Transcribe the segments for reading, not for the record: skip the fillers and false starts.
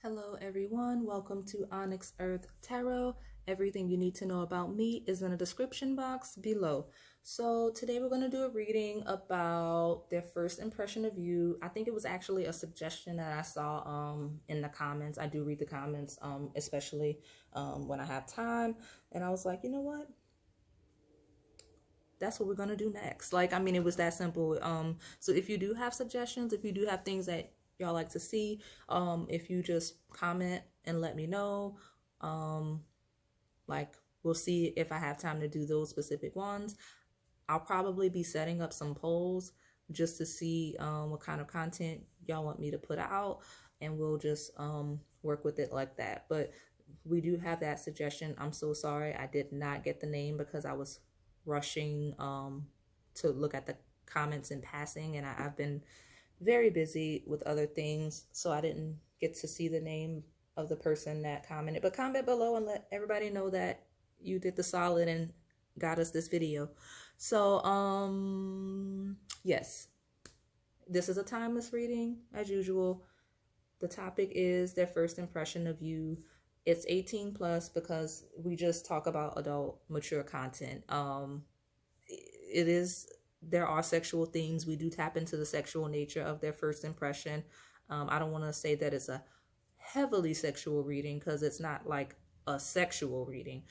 Hello everyone, welcome to Onyx Earth Tarot. Everything you need to know about me is in the description box below. So today we're going to do a reading about their first impression of you. I think it was actually a suggestion that I saw in the comments. I do read the comments, especially when I have time. And I was like, you know what? That's what we're going to do next. It was that simple. So if you do have suggestions, if you do have things that y'all like to see, if you just comment and let me know, we'll see if I have time to do those specific ones. I'll probably be setting up some polls just to see what kind of content y'all want me to put out, and we'll just work with it like that. But we do have that suggestion. I'm so sorry I did not get the name because I was rushing to look at the comments in passing, and I've been very busy with other things, so I didn't get to see the name of the person that commented. But comment below and let everybody know that you did the solid and got us this video. So yes, this is a timeless reading as usual. The topic is their first impression of you. It's 18 plus because we just talk about adult mature content. There are sexual themes. We do tap into the sexual nature of their first impression. I don't want to say that it's a heavily sexual reading because it's not like a sexual reading.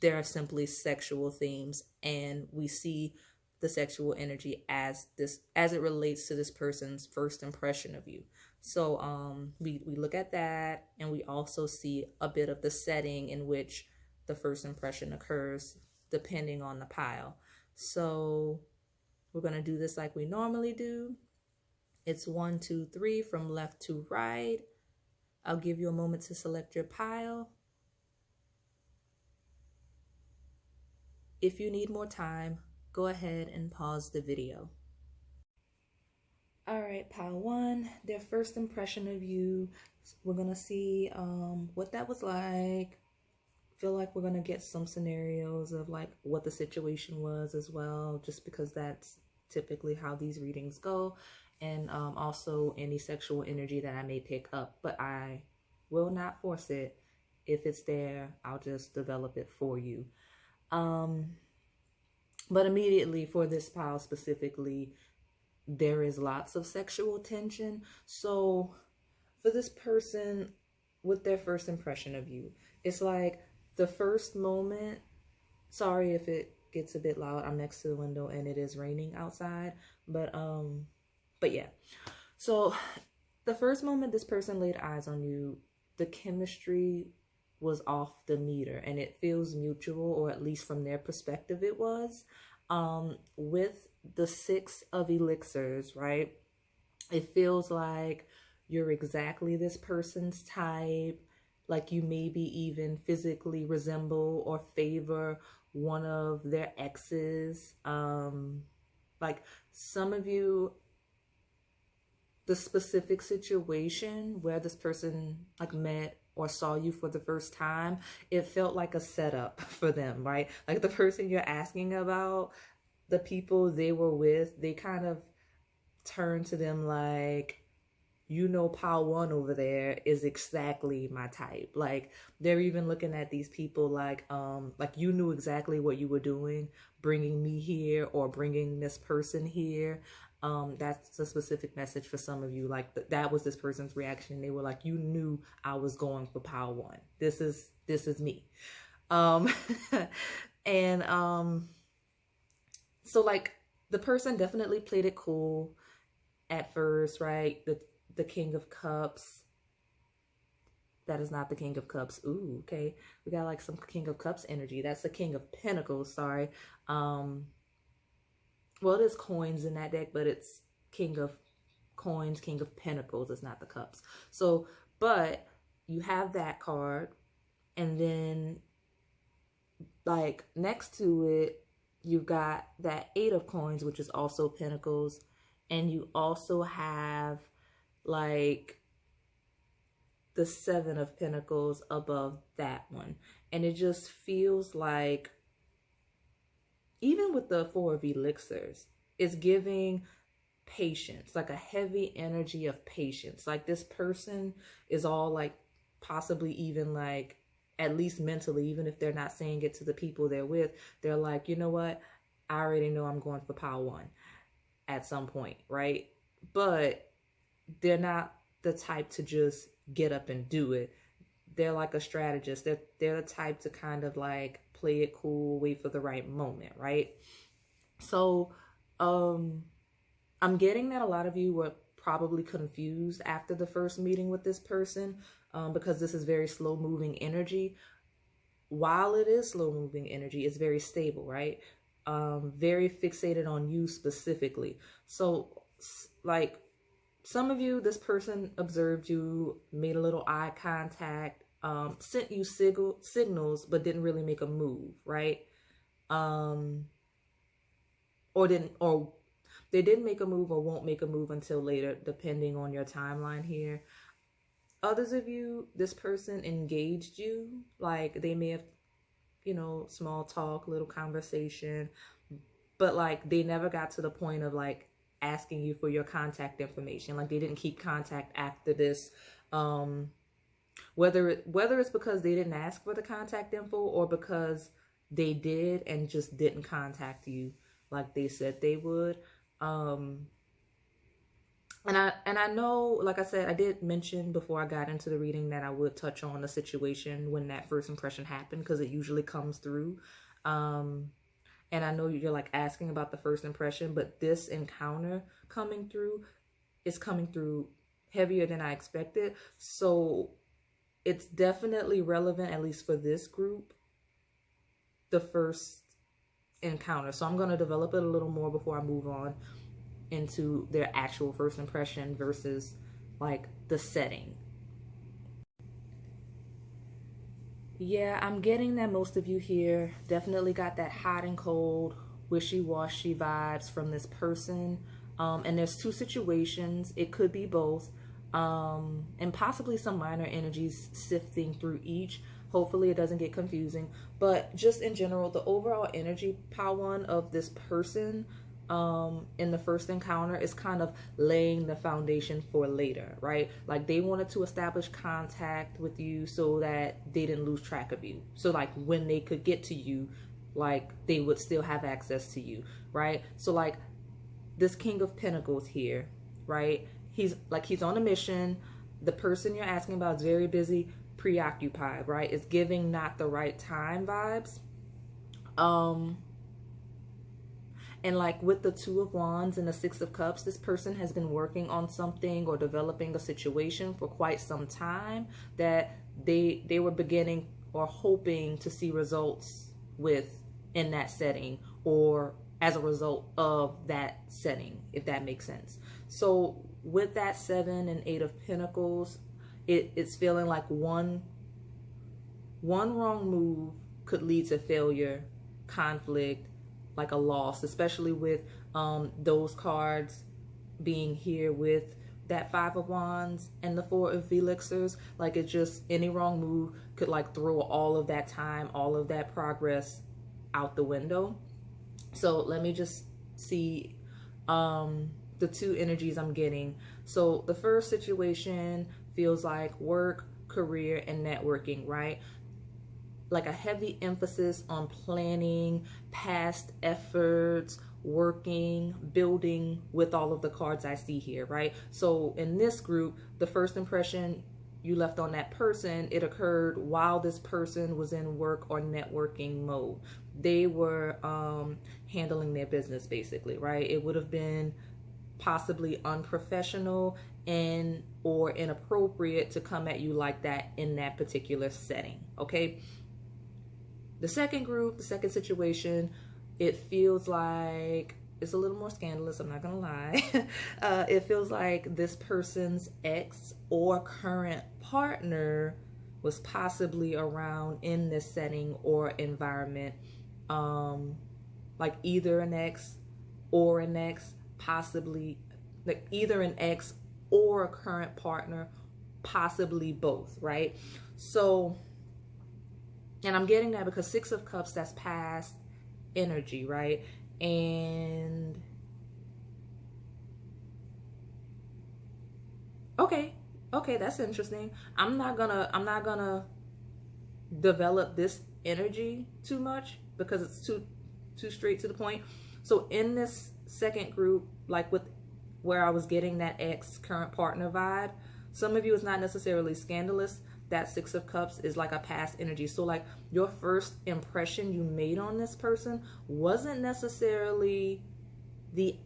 There are simply sexual themes, and we see the sexual energy as it relates to this person's first impression of you. So we look at that, and we also see a bit of the setting in which the first impression occurs depending on the pile. So we're going to do this like we normally do. It's 1, 2, 3 from left to right. I'll give you a moment to select your pile. If you need more time, go ahead and pause the video. All right, pile 1, their first impression of you. We're going to see what that was like. Feel like we're going to get some scenarios of like what the situation was as well, just because that's typically how these readings go, and also any sexual energy that I may pick up, but I will not force it. If it's there, I'll just develop it for you. But immediately for this pile specifically, there is lots of sexual tension. So for this person with their first impression of you, it's like the first moment, sorry if it gets a bit loud, I'm next to the window and it is raining outside, but yeah. So the first moment this person laid eyes on you, the chemistry was off the meter, and it feels mutual, or at least from their perspective it was. With the 6 of elixirs, right, it feels like you're exactly this person's type. Like you maybe even physically resemble or favor one of their exes. Like some of you, the specific situation where this person like met or saw you for the first time, it felt like a setup for them, right? Like the person you're asking about, the people they were with, they kind of turned to them like, you know, pile 1 over there is exactly my type. Like they're even looking at these people like you knew exactly what you were doing, bringing me here or bringing this person here. That's a specific message for some of you. Like that was this person's reaction. They were like, you knew I was going for pile 1. This is me. And so like the person definitely played it cool at first, right? The King of Cups. That is not the King of Cups. Ooh, okay. We got like some King of Cups energy. That's the King of Pentacles, sorry. Well, there's coins in that deck, but it's King of Coins, King of Pentacles. It's not the Cups. So, but you have that card, and then like next to it, you've got that 8 of Coins, which is also Pentacles, and you also have like the 7 of Pentacles above that one. And it just feels like, even with the 4 of elixirs, it's giving patience, like a heavy energy of patience. Like this person is all like possibly even like, at least mentally, even if they're not saying it to the people they're with, they're like, you know what, I already know I'm going for pile one at some point, right? But they're not the type to just get up and do it. They're like a strategist. They're the type to kind of like play it cool, wait for the right moment, right? So I'm getting that a lot of you were probably confused after the first meeting with this person, because this is very slow moving energy. While it is slow moving energy, it's very stable, right? Very fixated on you specifically. So like, some of you, this person observed you, made a little eye contact, sent you signals, but didn't really make a move, right? Or they didn't make a move or won't make a move until later, depending on your timeline here. Others of you, this person engaged you, like they may have, you know, small talk, little conversation, but like they never got to the point of like asking you for your contact information. Like they didn't keep contact after this. Whether it's because they didn't ask for the contact info or because they did and just didn't contact you like they said they would. And I know, like I said, I did mention before I got into the reading that I would touch on the situation when that first impression happened, because it usually comes through. And I know you're like asking about the first impression, but this encounter coming through is coming through heavier than I expected. So it's definitely relevant, at least for this group, the first encounter. So I'm going to develop it a little more before I move on into their actual first impression versus like the setting. Yeah, I'm getting that most of you here definitely got that hot and cold, wishy-washy vibes from this person. And there's two situations. It could be both. And possibly some minor energies sifting through each. Hopefully it doesn't get confusing. But just in general, the overall energy power of this person in the first encounter is kind of laying the foundation for later, right? Like they wanted to establish contact with you so that they didn't lose track of you. So like when they could get to you, like they would still have access to you, right? So like this King of Pentacles here, right? He's on a mission. The person you're asking about is very busy, preoccupied, right? It's giving not the right time vibes. And like with the Two of Wands and the Six of Cups, this person has been working on something or developing a situation for quite some time that they were beginning or hoping to see results with in that setting or as a result of that setting, if that makes sense. So with that 7 and 8 of Pentacles, it's feeling like one wrong move could lead to failure, conflict, like a loss, especially with those cards being here with that 5 of Wands and the 4 of Elixirs. Like it's just any wrong move could like throw all of that time, all of that progress out the window. So let me just see the two energies I'm getting. So the first situation feels like work, career, and networking, right? Like a heavy emphasis on planning, past efforts, working, building with all of the cards I see here, right? So in this group, the first impression you left on that person, it occurred while this person was in work or networking mode. They were handling their business basically, right? It would have been possibly unprofessional and or inappropriate to come at you like that in that particular setting, okay? The second group, the second situation, it feels like it's a little more scandalous, I'm not gonna lie. It feels like this person's ex or current partner was possibly around in this setting or environment. Like either an ex or an ex, possibly like either an ex or a current partner, possibly both, right? So, and I'm getting that because 6 of Cups, that's past energy, right? And okay, okay, that's interesting. I'm not gonna develop this energy too much because it's too straight to the point. So in this second group, like with where I was getting that ex current partner vibe, some of you is not necessarily scandalous. That Six of Cups is like a past energy. So like your first impression you made on this person wasn't necessarily the,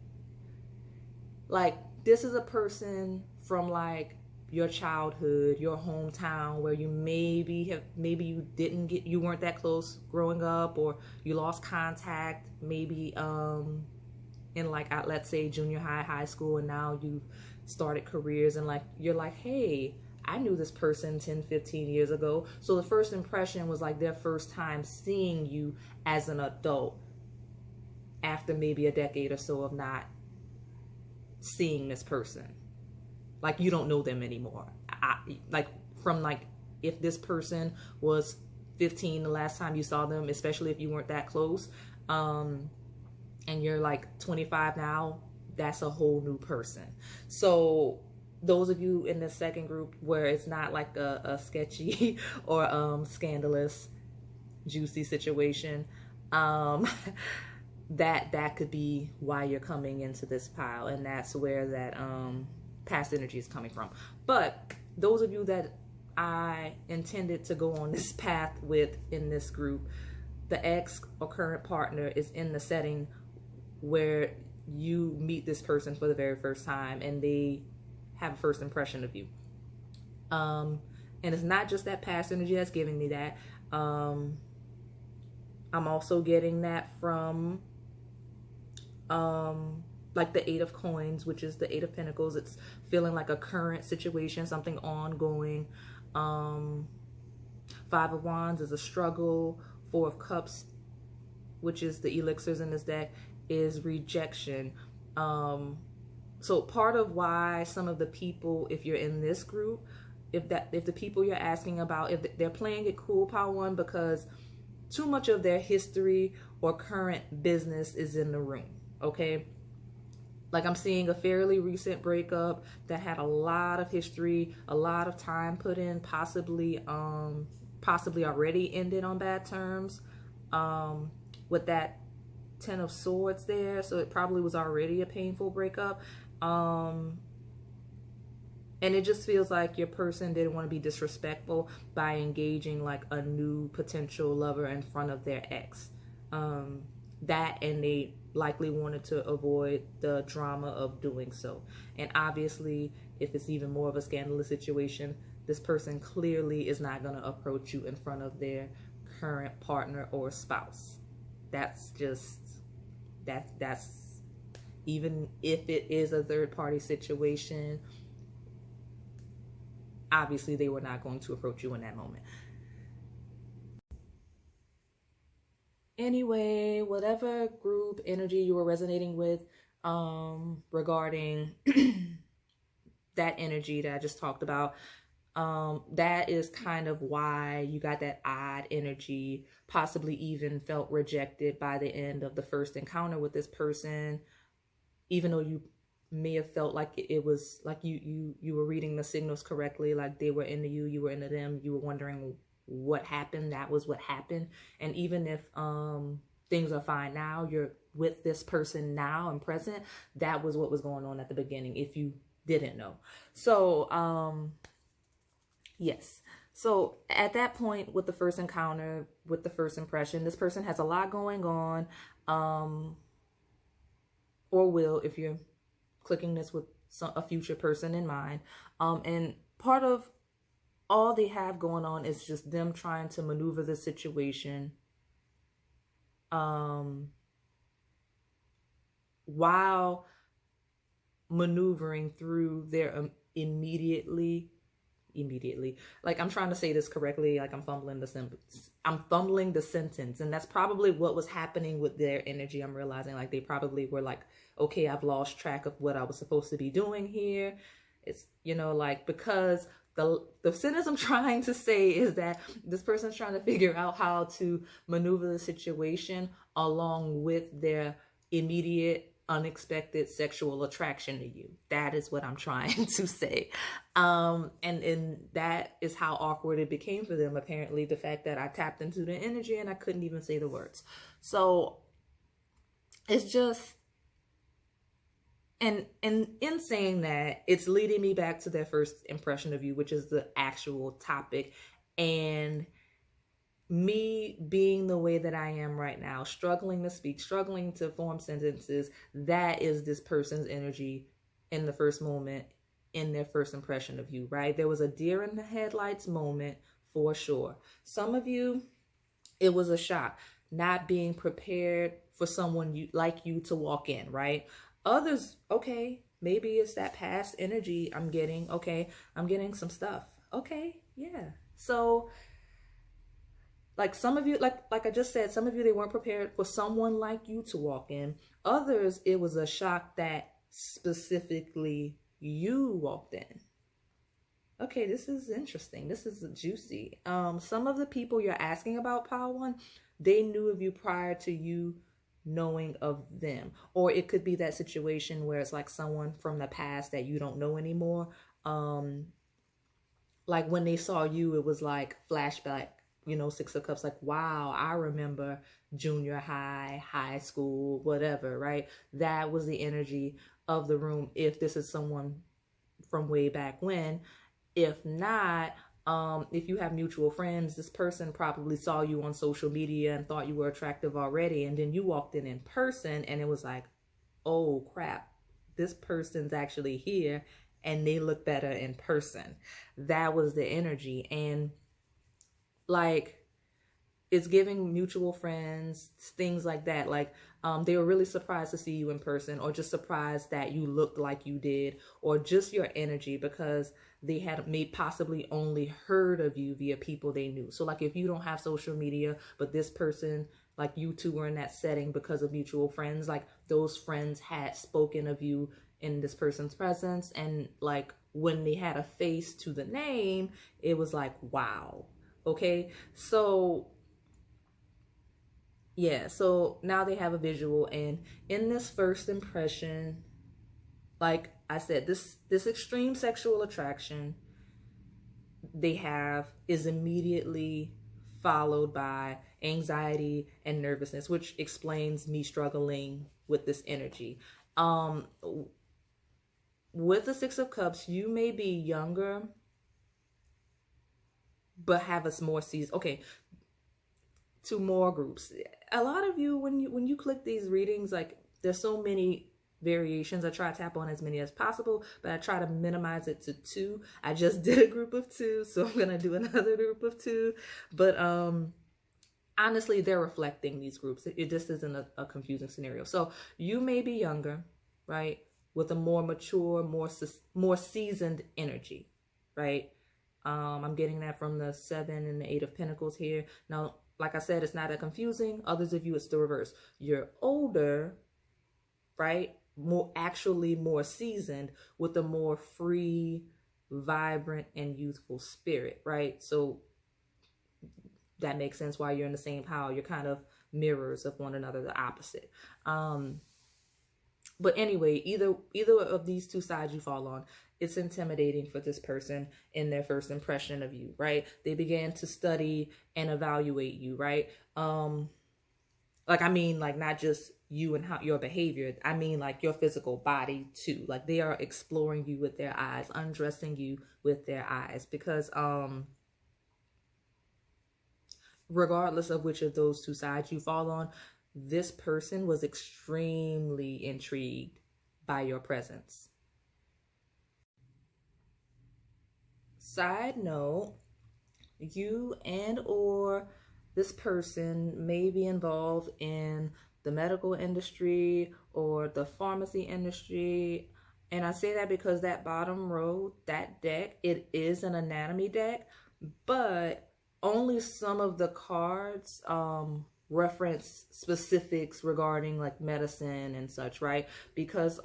like, this is a person from like your childhood, your hometown, where you maybe you didn't get, you weren't that close growing up, or you lost contact maybe in like, let's say junior high, high school, and now you've started careers, and like you're like, hey, I knew this person 10, 15 years ago. So the first impression was like their first time seeing you as an adult after maybe a decade or so of not seeing this person. Like you don't know them anymore. Like from like, if this person was 15 the last time you saw them, especially if you weren't that close, and you're like 25 now, that's a whole new person. So those of you in the second group where it's not like a sketchy or scandalous, juicy situation, that could be why you're coming into this pile, and that's where that past energy is coming from. But those of you that I intended to go on this path with in this group, the ex or current partner is in the setting where you meet this person for the very first time and they have a first impression of you. And it's not just that past energy that's giving me that. I'm also getting that from like the Eight of Coins, which is the Eight of Pentacles. It's feeling like a current situation, something ongoing. Five of Wands is a struggle. Four of Cups, which is the elixirs in this deck, is rejection. So part of why some of the people, if you're in this group, if the people you're asking about, if they're playing it cool, pile one, because too much of their history or current business is in the room. Okay, like I'm seeing a fairly recent breakup that had a lot of history, a lot of time put in, possibly already ended on bad terms, with that Ten of Swords there. So it probably was already a painful breakup. And it just feels like your person didn't want to be disrespectful by engaging like a new potential lover in front of their ex. That, and they likely wanted to avoid the drama of doing so. And obviously, if it's even more of a scandalous situation, this person clearly is not going to approach you in front of their current partner or spouse. That's just, that's even if it is a third party situation, obviously they were not going to approach you in that moment. Anyway, whatever group energy you were resonating with regarding that energy that I just talked about, that is kind of why you got that odd energy, possibly even felt rejected by the end of the first encounter with this person, even though you may have felt like it was like you were reading the signals correctly, like they were into you, you were into them, you were wondering what happened. That was what happened. And even if things are fine now, you're with this person now and present, that was what was going on at the beginning, if you didn't know. So yes, so at that point, with the first encounter, with the first impression, this person has a lot going on, or will, if you're clicking this with a future person in mind. And part of all they have going on is just them trying to maneuver the situation while maneuvering through their immediately, like I'm trying to say this correctly, like I'm fumbling the sentence, and that's probably what was happening with their energy. I'm realizing like they probably were like, okay, I've lost track of what I was supposed to be doing here. It's, you know, like, because the sentence I'm trying to say is that this person's trying to figure out how to maneuver the situation along with their immediate unexpected sexual attraction to you. That is what I'm trying to say. And that is how awkward it became for them, apparently, the fact that I tapped into the energy and I couldn't even say the words. So it's just, and in saying that, it's leading me back to their first impression of you, which is the actual topic. And me being the way that I am right now, struggling to speak, struggling to form sentences, that is this person's energy in the first moment, in their first impression of you, right? There was a deer in the headlights moment for sure. Some of you, it was a shock, not being prepared for someone like you to walk in, right? Others, okay, maybe it's that past energy I'm getting. Okay, I'm getting some stuff. Okay, yeah. So like some of you, like I just said, some of you, they weren't prepared for someone like you to walk in. Others, it was a shock that specifically you walked in. Okay, this is interesting. This is juicy. Some of the people you're asking about, Pile One, they knew of you prior to you knowing of them. Or it could be that situation where it's like someone from the past that you don't know anymore. Like when they saw you, it was like flashback, you know, Six of Cups, like, wow, I remember junior high, high school, whatever, right? That was the energy of the room if this is someone from way back when. If not, if you have mutual friends, this person probably saw you on social media and thought you were attractive already, and then you walked in person and it was like, oh crap, this person's actually here and they look better in person. That was the energy. And like, it's giving mutual friends, things like that. Like, they were really surprised to see you in person, or just surprised that you looked like you did, or just your energy, because they had possibly only heard of you via people they knew. So like if you don't have social media, but this person, like you two were in that setting because of mutual friends, like those friends had spoken of you in this person's presence. And like when they had a face to the name, it was like, wow. Okay, so yeah, so now they have a visual, and in this first impression, like I said, this extreme sexual attraction they have is immediately followed by anxiety and nervousness, which explains me struggling with this energy. With the Six of Cups, you may be younger but have a more season. Okay, to more groups. A lot of you, when you click these readings, like there's so many variations. I try to tap on as many as possible, but I try to minimize it to 2. I just did a group of 2, so I'm gonna do another group of 2. But honestly, they're reflecting these groups. This isn't a confusing scenario. So you may be younger, right, with a more mature, more seasoned energy, right? I'm getting that from the 7 and the 8 of Pentacles here. Now, like I said, it's not that confusing. Others of you, it's the reverse. You're older, right? Actually more seasoned, with a more free, vibrant, and youthful spirit, right? So that makes sense why you're in the same pile. You're kind of mirrors of one another, the opposite. But anyway, either of these two sides you fall on, it's intimidating for this person in their first impression of you, right? They began to study and evaluate you, right? Like, I mean, like, not just you and how your behavior, I mean, like, your physical body too. Like, they are exploring you with their eyes, undressing you with their eyes, because regardless of which of those two sides you fall on, this person was extremely intrigued by your presence. Side note, you and or this person may be involved in the medical industry or the pharmacy industry. And I say that because that bottom row, that deck, it is an anatomy deck, but only some of the cards reference specifics regarding like medicine and such, right? Because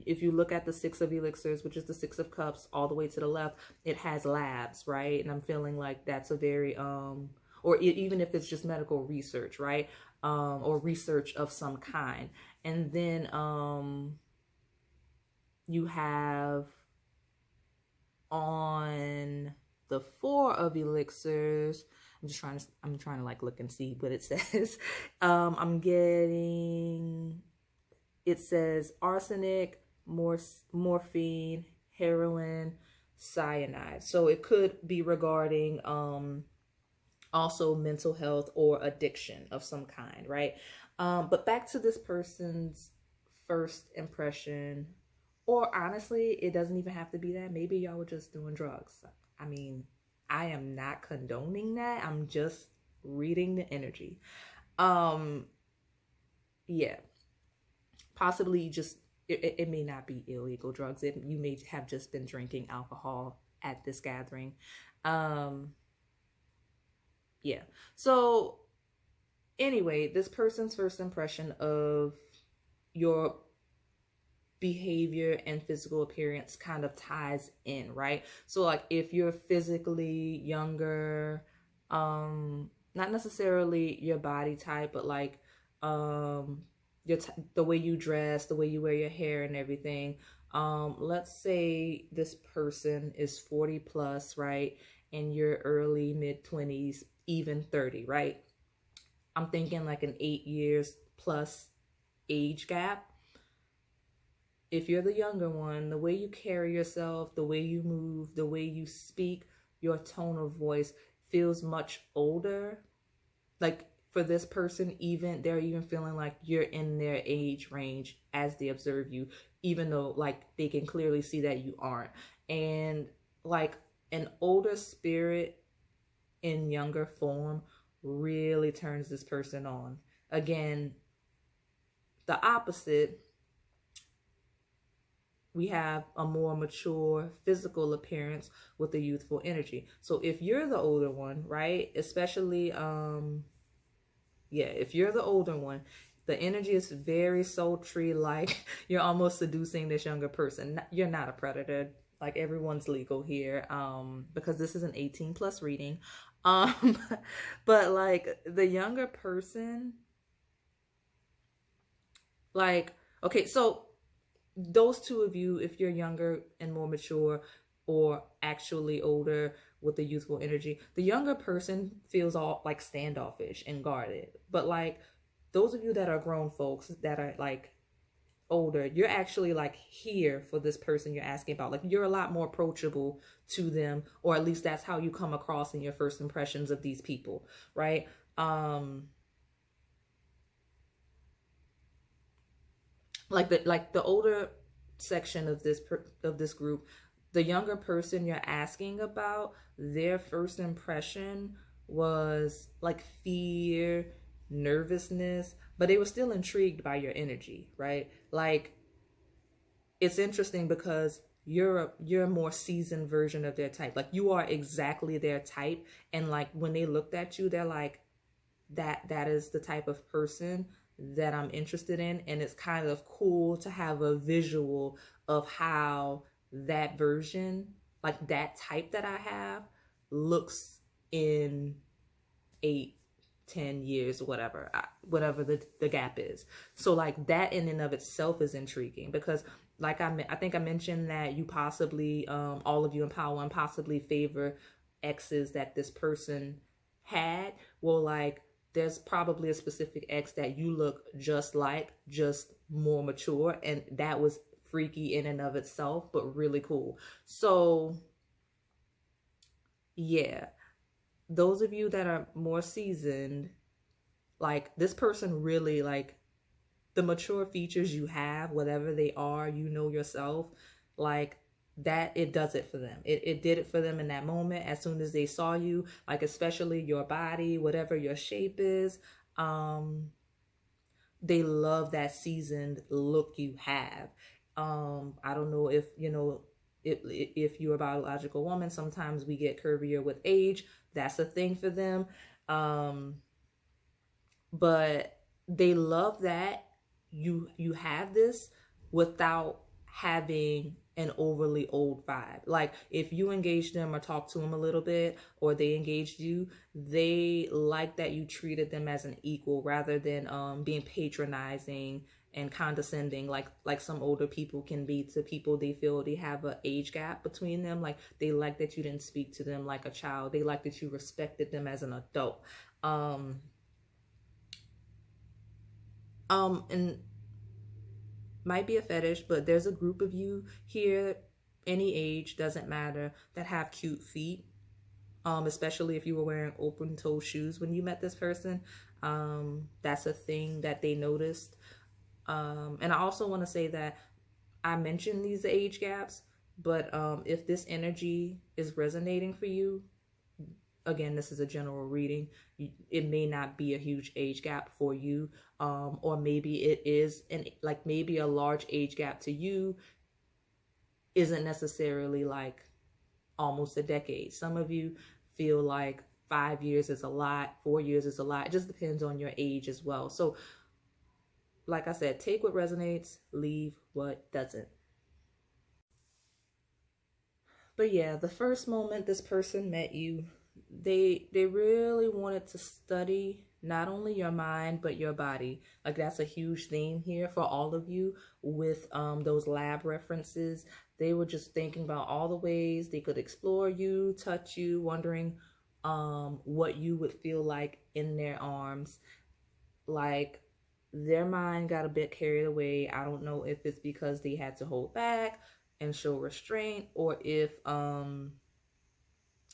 if you look at the 6 of elixirs, which is the 6 of cups all the way to the left, it has labs, right? And I'm feeling like that's a very or even if it's just medical research, right? Or research of some kind. And then you have on the 4 of elixirs, I'm trying to like look and see what it says. I'm getting, it says arsenic, morphine, heroin, cyanide. So it could be regarding also mental health or addiction of some kind, right? But back to this person's first impression, or honestly, it doesn't even have to be that. Maybe y'all were just doing drugs. I mean, I am not condoning that. I'm just reading the energy. Yeah, possibly just it may not be illegal drugs. You may have just been drinking alcohol at this gathering. Yeah. So anyway, this person's first impression of your behavior and physical appearance kind of ties in, right? So like if you're physically younger, not necessarily your body type, but like the way you dress, the way you wear your hair and everything. Let's say this person is 40 plus, right? And you're early mid 20s, even 30, right? I'm thinking like an 8 years plus age gap. If you're the younger one, the way you carry yourself, the way you move, the way you speak, your tone of voice feels much older. Like for this person, even they're even feeling like you're in their age range as they observe you, even though like they can clearly see that you aren't. And like an older spirit in younger form really turns this person on. Again, the opposite, we have a more mature physical appearance with a youthful energy. So if you're the older one, right, especially if you're the older one, the energy is very sultry, like you're almost seducing this younger person. You're not a predator, like everyone's legal here, because this is an 18 plus reading. But like the younger person, like, okay, so those two of you, if you're younger and more mature, or actually older with the youthful energy, the younger person feels all like standoffish and guarded. But like those of you that are grown folks that are like older, you're actually like here for this person you're asking about. Like you're a lot more approachable to them, or at least that's how you come across in your first impressions of these people, right? Like the older section of this group, the younger person you're asking about, their first impression was like fear, nervousness, but they were still intrigued by your energy, right? Like it's interesting because you're a more seasoned version of their type. Like you are exactly their type, and like when they looked at you, they're like, that is the type of person that I'm interested in. And it's kind of cool to have a visual of how that version, like that type that I have, looks in 8-10 years, whatever the gap is. So like that in and of itself is intriguing, because like I think I mentioned that you possibly all of you in Power One possibly favor exes that this person had. Well, like there's probably a specific ex that you look just like, just more mature, and that was freaky in and of itself, but really cool. So yeah, those of you that are more seasoned, like this person really, like the mature features you have, whatever they are, you know yourself, like that, it does it for them. It did it for them in that moment as soon as they saw you, like especially your body, whatever your shape is. They love that seasoned look you have. I don't know if you know, if you're a biological woman, sometimes we get curvier with age. That's a thing for them. But they love that you have this without having an overly old vibe. Like if you engage them or talk to them a little bit, or they engaged you, they like that you treated them as an equal rather than being patronizing and condescending like some older people can be to people they feel they have an age gap between them. Like they like that you didn't speak to them like a child. They like that you respected them as an adult. And might be a fetish, but there's a group of you here, any age, doesn't matter, that have cute feet. Especially if you were wearing open toe shoes when you met this person. That's a thing that they noticed. And I also want to say that I mentioned these age gaps, but if this energy is resonating for you, again, this is a general reading. It may not be a huge age gap for you, or maybe it is, and like maybe a large age gap to you isn't necessarily like almost a decade. Some of you feel like 5 years is a lot, 4 years is a lot. It just depends on your age as well. So, like I said, take what resonates, leave what doesn't. But yeah, the first moment this person met you, they really wanted to study not only your mind but your body. Like that's a huge theme here for all of you with those lab references. They were just thinking about all the ways they could explore you, touch you, wondering what you would feel like in their arms. Like their mind got a bit carried away. I don't know if it's because they had to hold back and show restraint, or if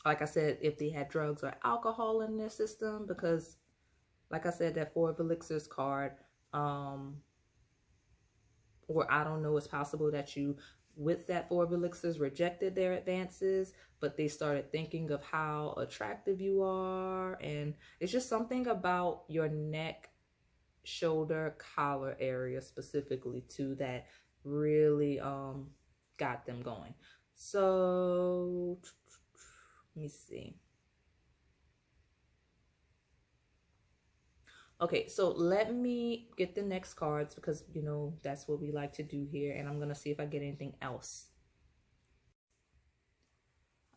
like I said, if they had drugs or alcohol in their system, because like I said, that Four of Elixirs card, or I don't know, it's possible that you, with that Four of Elixirs, rejected their advances, but they started thinking of how attractive you are. And it's just something about your neck, shoulder, collar area specifically too that really got them going. So let me see. Okay, so let me get the next cards because, you know, that's what we like to do here. And I'm going to see if I get anything else.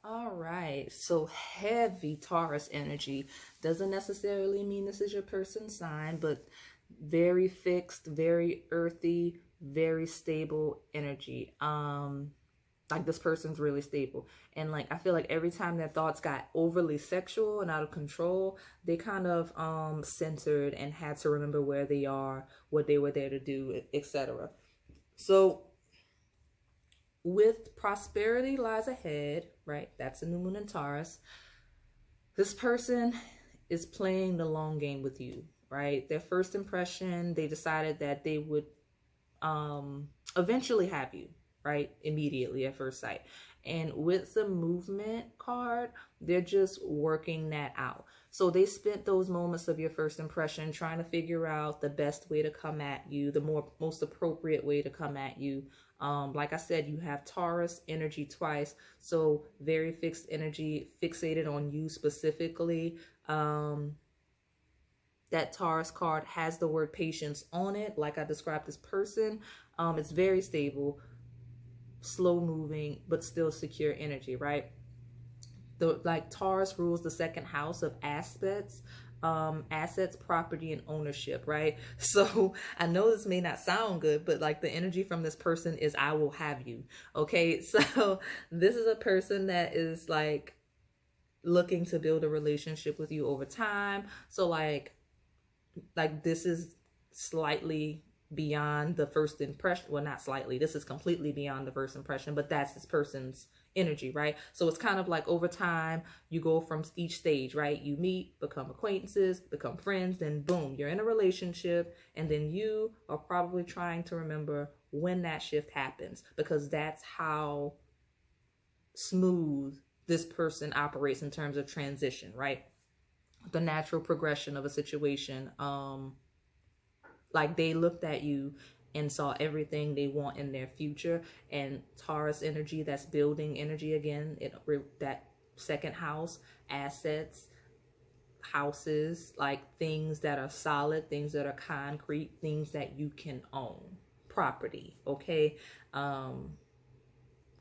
All right, so heavy Taurus energy doesn't necessarily mean this is your person's sign, but very fixed, very earthy, very stable energy. Like this person's really stable, and like I feel like every time their thoughts got overly sexual and out of control, they kind of centered and had to remember where they are, what they were there to do, etc. So with prosperity lies ahead, right? That's a new moon in Taurus. This person is playing the long game with you, right? Their first impression, they decided that they would eventually have you, right? Immediately at first sight. And with the movement card, they're just working that out. So they spent those moments of your first impression trying to figure out the best way to come at you, the most appropriate way to come at you. Like I said, you have Taurus energy twice, so very fixed energy, fixated on you specifically. That Taurus card has the word patience on it, like I described this person. It's very stable, slow moving, but still secure energy, right? Like Taurus rules the second house of assets, property, and ownership, right? So I know this may not sound good, but like the energy from this person is I will have you. Okay, so this is a person that is like looking to build a relationship with you over time. So like this is slightly beyond the first impression. Well, not slightly, this is completely beyond the first impression, but that's this person's energy, right? So it's kind of like over time, you go from each stage, right? You meet, become acquaintances, become friends, then boom, you're in a relationship. And then you are probably trying to remember when that shift happens, because that's how smooth this person operates in terms of transition, right? The natural progression of a situation. Like they looked at you and saw everything they want in their future. And Taurus energy, that's building energy again, that second house, assets, houses, like things that are solid, things that are concrete, things that you can own, property, okay?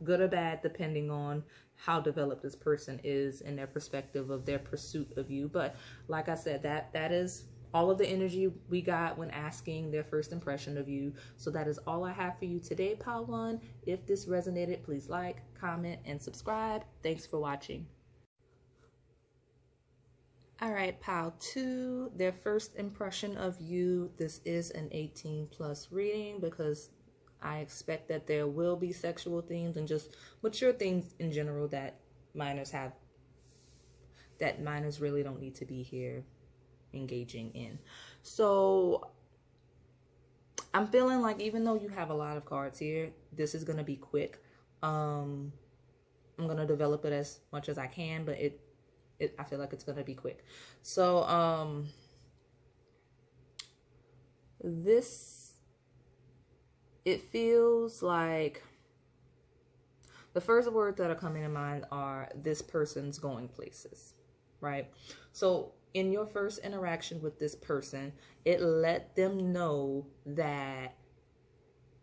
good or bad, depending on how developed this person is in their perspective of their pursuit of you. But like I said, that is all of the energy we got when asking their first impression of you. So that is all I have for you today, Pile 1. If this resonated, please like, comment, and subscribe. Thanks for watching. All right, Pile 2, their first impression of you. This is an 18+ reading because I expect that there will be sexual themes and just mature themes in general that minors have, that minors really don't need to be here engaging in. So I'm feeling like even though you have a lot of cards here, this is going to be quick. I'm going to develop it as much as I can, but I feel like it's going to be quick. So it feels like the first words that are coming to mind are this person's going places, right? So in your first interaction with this person, it let them know that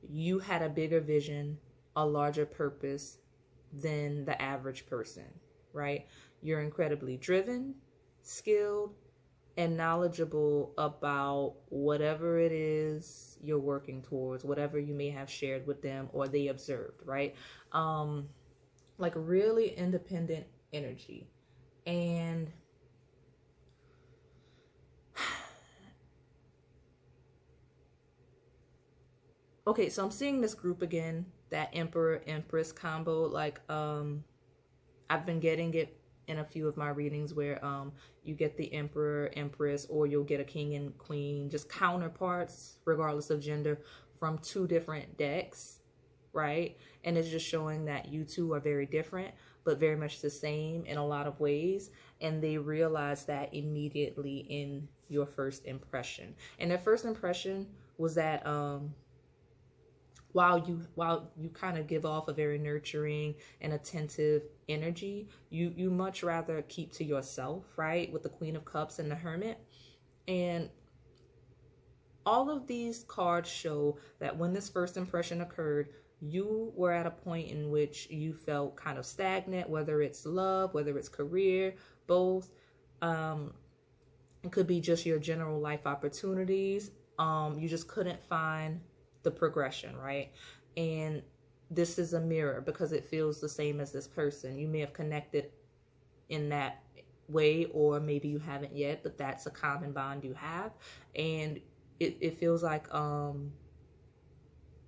you had a bigger vision, a larger purpose than the average person, right? You're incredibly driven, skilled, and knowledgeable about whatever it is you're working towards, whatever you may have shared with them or they observed, right? Like really independent energy. And okay, so I'm seeing this group again, that Emperor Empress combo. Like I've been getting it in a few of my readings where you get the Emperor, Empress, or you'll get a King and Queen, just counterparts regardless of gender from two different decks, right? And it's just showing that you two are very different but very much the same in a lot of ways, and they realize that immediately in your first impression. And their first impression was that while you kind of give off a very nurturing and attentive energy, you much rather keep to yourself, right? With the Queen of Cups and the Hermit. And all of these cards show that when this first impression occurred, you were at a point in which you felt kind of stagnant, whether it's love, whether it's career, both. It could be just your general life opportunities. You just couldn't find the progression, right? And this is a mirror because it feels the same as this person. You may have connected in that way, or maybe you haven't yet, but that's a common bond you have. And it feels like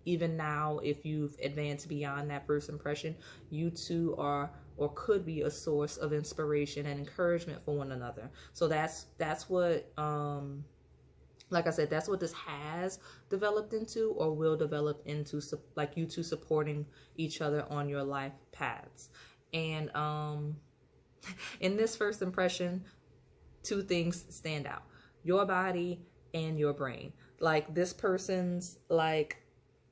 even now, if you've advanced beyond that first impression, you two are or could be a source of inspiration and encouragement for one another. So that's what like I said, that's what this has developed into or will develop into, like you two supporting each other on your life paths. And in this first impression, two things stand out: your body and your brain. Like this person's like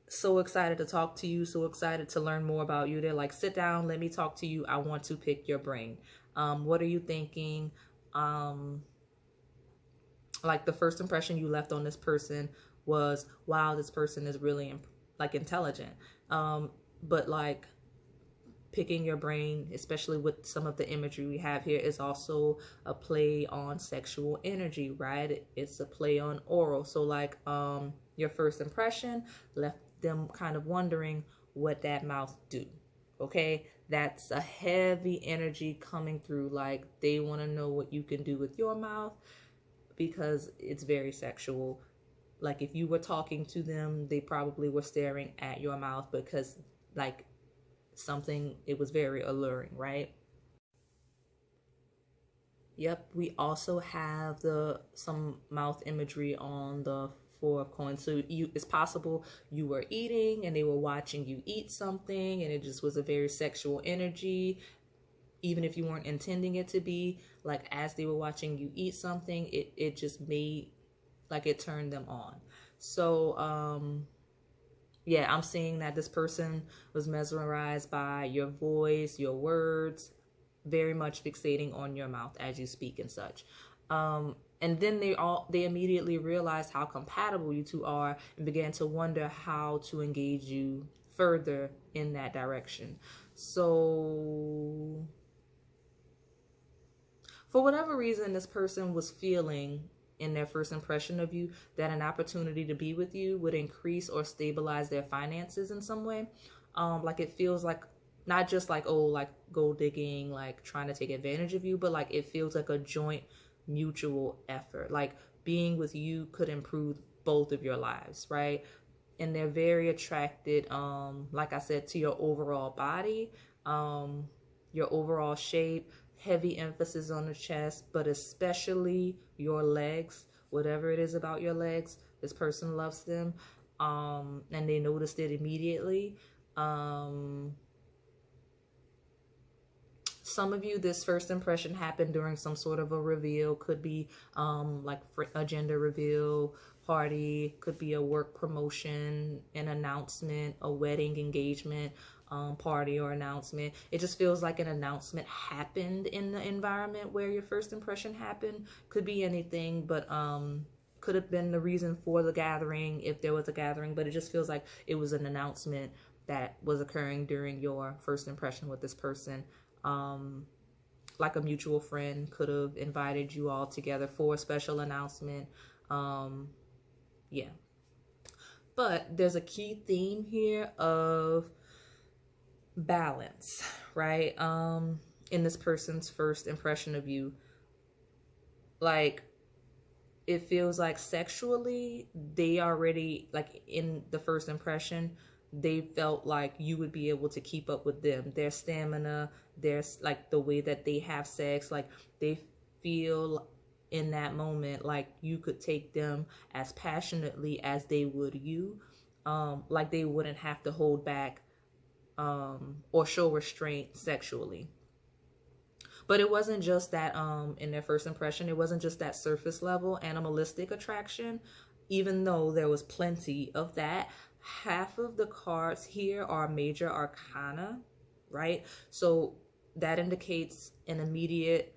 so excited to talk to you, so excited to learn more about you. They're like, sit down, let me talk to you. I want to pick your brain. What are you thinking? Like the first impression you left on this person was, wow, this person is really like intelligent. But like picking your brain, especially with some of the imagery we have here, is also a play on sexual energy, right? It's a play on oral. So like your first impression left them kind of wondering what that mouth do. Okay, that's a heavy energy coming through. Like they want to know what you can do with your mouth because it's very sexual. Like if you were talking to them, they probably were staring at your mouth because like something, it was very alluring, right? Yep, we also have some mouth imagery on the Four of Coins. So it's possible you were eating and they were watching you eat something, and it just was a very sexual energy, even if you weren't intending it to be. Like as they were watching you eat something, it just made, like it turned them on. So yeah, I'm seeing that this person was mesmerized by your voice, your words, very much fixating on your mouth as you speak and such. And then they immediately realized how compatible you two are and began to wonder how to engage you further in that direction. So for whatever reason this person was feeling in their first impression of you, that an opportunity to be with you would increase or stabilize their finances in some way. Like it feels like not just like, oh, like gold digging, like trying to take advantage of you, but like it feels like a joint mutual effort. Like being with you could improve both of your lives, right? And they're very attracted, like I said, to your overall body, your overall shape, heavy emphasis on the chest, but especially your legs. Whatever it is about your legs, this person loves them, and they noticed it immediately. Some of you, this first impression happened during some sort of a reveal. Could be like a gender reveal party, could be a work promotion, an announcement, a wedding engagement party or announcement. It just feels like an announcement happened in the environment where your first impression happened. Could be anything, but could have been the reason for the gathering if there was a gathering, but it just feels like it was an announcement that was occurring during your first impression with this person. Like a mutual friend could have invited you all together for a special announcement. Yeah. But there's a key theme here of balance, right? In this person's first impression of you. Like, it feels like sexually, they already, like in the first impression, they felt like you would be able to keep up with them. Their stamina, their, like the way that they have sex, like they feel in that moment like you could take them as passionately as they would you. Like they wouldn't have to hold back or show restraint sexually. But it wasn't just that in their first impression, it wasn't just that surface level animalistic attraction, even though there was plenty of that. Half of the cards here are major arcana, right? So that indicates an immediate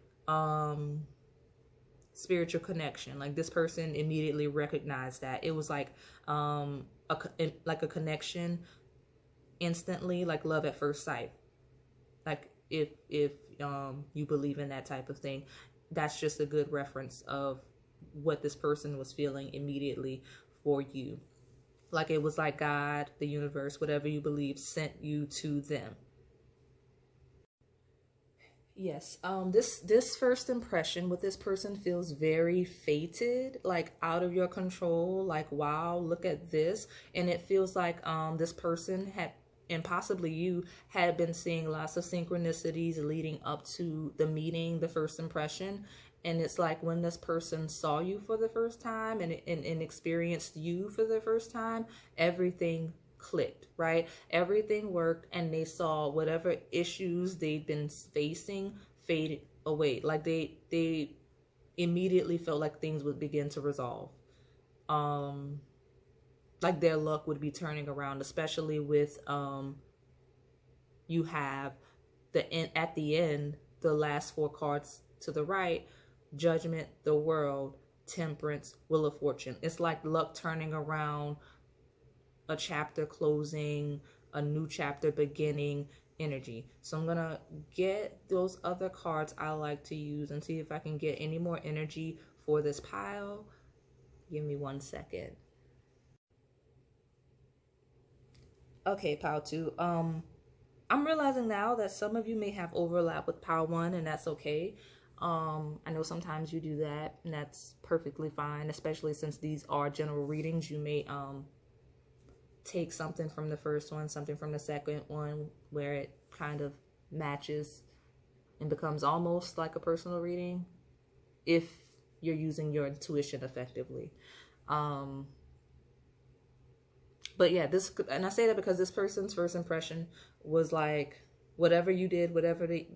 spiritual connection. Like this person immediately recognized that. It was like a connection instantly, like love at first sight. Like if you believe in that type of thing, that's just a good reference of what this person was feeling immediately for you. Like it was like God, the universe, whatever you believe, sent you to them. Yes, this first impression with this person feels very fated, like out of your control, like wow, look at this. And it feels like this person had, and possibly you, had been seeing lots of synchronicities leading up to the meeting, the first impression. And it's like when this person saw you for the first time and experienced you for the first time, everything clicked, right? Everything worked, and they saw whatever issues they'd been facing fade away. Like they immediately felt like things would begin to resolve. Like their luck would be turning around, especially with you have at the end, the last four cards to the right: Judgment, the World, Temperance, Wheel of Fortune. It's like luck turning around, a chapter closing, a new chapter beginning energy. So I'm gonna get those other cards I like to use and see if I can get any more energy for this pile. Give me 1 second. Okay, pile 2. I'm realizing now that some of you may have overlap with pile 1, and that's okay. I know sometimes you do that, and that's perfectly fine, especially since these are general readings. You may take something from the first one, something from the second one, where it kind of matches and becomes almost like a personal reading if you're using your intuition effectively. But yeah, and I say that because this person's first impression was like whatever you did,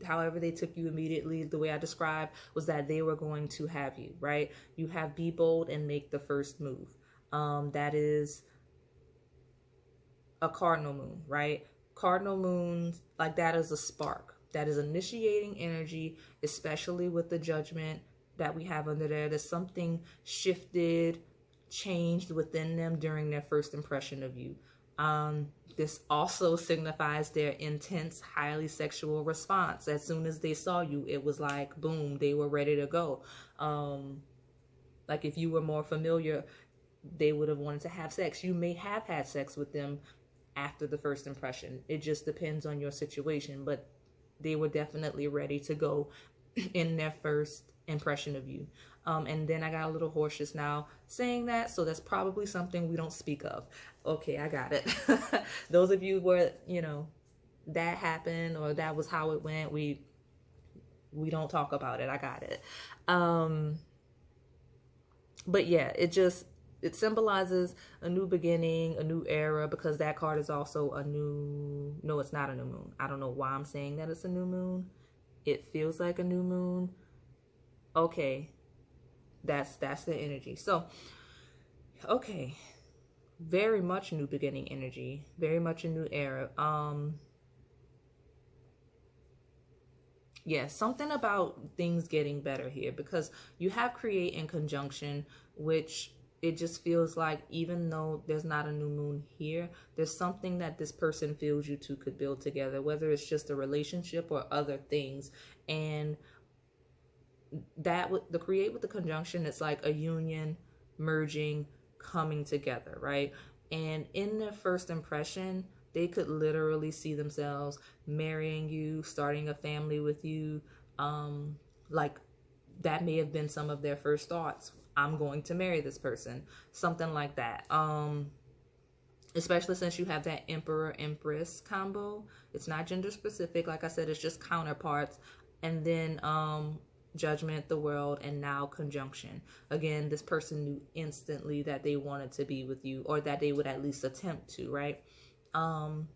however they took you immediately, the way I described was that they were going to have you, right? You have be bold and make the first move. That is a cardinal moon, right? Cardinal moons, like that is a spark. That is initiating energy, especially with the Judgment that we have under there. There's something shifted, changed within them during their first impression of you. This also signifies their intense, highly sexual response. As soon as they saw you, it was like, boom, they were ready to go. Like if you were more familiar, they would have wanted to have sex. You may have had sex with them after the first impression. It just depends on your situation, but they were definitely ready to go in their first impression of you. And then I got a little hoarse just now saying that, so that's probably something we don't speak of. Okay, I got it. Those of you where, you know, that happened or that was how it went, we don't talk about it. I got it. But yeah, it symbolizes a new beginning, a new era, because that card is also a new, no, it's not a new moon. I don't know why I'm saying that it's a new moon. It feels like a new moon. Okay, that's the energy. So, okay, very much new beginning energy, very much a new era. Yeah, something about things getting better here, because you have create in conjunction, which it just feels like even though there's not a new moon here, there's something that this person feels you two could build together, whether it's just a relationship or other things. And that with the create with the conjunction, it's like a union, merging, coming together, right? And in their first impression, they could literally see themselves marrying you, starting a family with you. Like that may have been some of their first thoughts. I'm going to marry this person, something like that. Especially since you have that Emperor Empress combo. It's not gender specific, like I said, it's just counterparts. And then Judgment, the World, and now Conjunction. Again, this person knew instantly that they wanted to be with you, or that they would at least attempt to, right? And